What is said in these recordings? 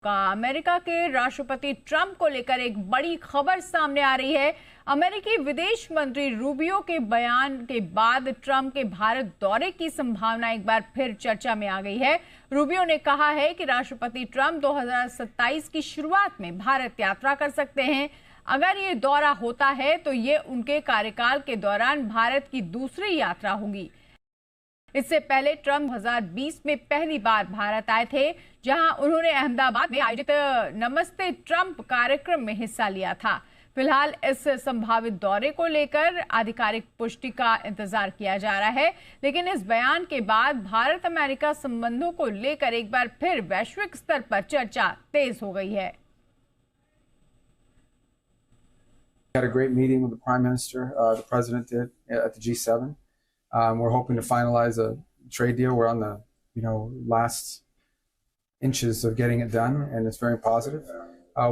America के राष्ट्रपति Trump को लेकर एक बड़ी खबर सामने आ रही है। अमेरिकी विदेश मंत्री रूबियो के बयान के बाद ट्रंप के भारत दौरे की संभावना एक बार फिर चर्चा में आ गई है। रूबियो ने कहा है कि राष्ट्रपति ट्रंप 2027 की शुरुआत में भारत यात्रा कर सकते हैं। अगर ये दौरा होता है तो ये उनके कार्यकाल के दौरान भारत की दूसरी यात्रा होगी। इससे पहले ट्रंप 2020 में पहली बार भारत आए थे, जहां उन्होंने अहमदाबाद में आयोजित नमस्ते ट्रंप कार्यक्रम में हिस्सा लिया था। फिलहाल इस संभावित दौरे को लेकर आधिकारिक पुष्टि का इंतजार किया जा रहा है, लेकिन इस बयान के बाद भारत अमेरिका संबंधों को लेकर एक बार फिर वैश्विक स्तर पर चर्चा तेज हो गई है। Had a great meeting with the Prime Minister, the President did at the G7. We're hoping to finalize a trade deal. We're on the last inches of getting it done, and it's very positive.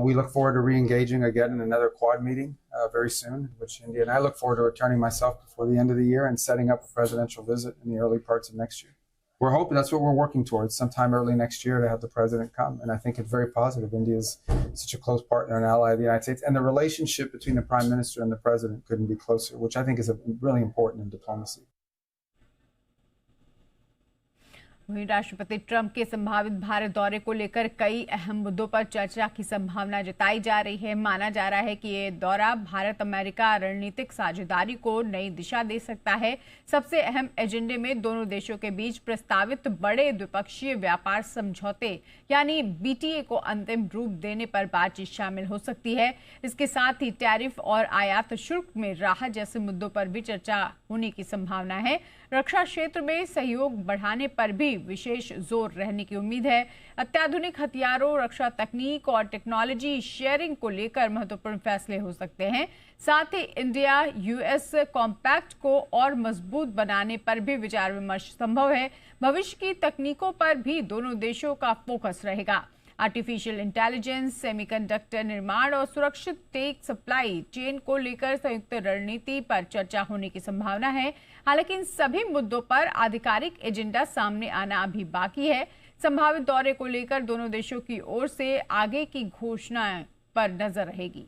We look forward to re-engaging again in another Quad meeting very soon, which India, and I look forward to returning myself before the end of the year and setting up a presidential visit in the early parts of next year. We're hoping, that's what we're working towards, sometime early next year to have the president come. And I think it's very positive. India is such a close partner and ally of the United States. And the relationship between the prime minister and the president couldn't be closer, which I think is really important in diplomacy. वहीं राष्ट्रपति Trump के संभावित भारत दौरे को लेकर कई अहम मुद्दों पर चर्चा की संभावना जताई जा रही है। माना जा रहा है कि ये दौरा भारत अमेरिका रणनीतिक साझेदारी को नई दिशा दे सकता है। सबसे अहम एजेंडे में दोनों देशों के बीच प्रस्तावित बड़े द्विपक्षीय व्यापार समझौते यानी बीटीए को अंतिम रूप देने पर बातचीत शामिल हो सकती है। इसके साथ ही टैरिफ और आयात शुल्क में राहत जैसे मुद्दों पर भी चर्चा होने की संभावना है। रक्षा क्षेत्र में सहयोग बढ़ाने पर भी विशेष जोर रहने की उम्मीद है। अत्याधुनिक हथियारों, रक्षा तकनीक और टेक्नोलॉजी शेयरिंग को लेकर महत्वपूर्ण फैसले हो सकते हैं। साथ ही इंडिया यूएस कॉम्पैक्ट को और मजबूत बनाने पर भी विचार विमर्श संभव है। भविष्य की तकनीकों पर भी दोनों देशों का फोकस रहेगा। आर्टिफिशियल इंटेलिजेंस, सेमीकंडक्टर निर्माण और सुरक्षित टेक सप्लाई चेन को लेकर संयुक्त रणनीति पर चर्चा होने की संभावना है। हालांकि इन सभी मुद्दों पर आधिकारिक एजेंडा सामने आना अभी बाकी है। संभावित दौरे को लेकर दोनों देशों की ओर से आगे की घोषणाएं पर नजर रहेगी।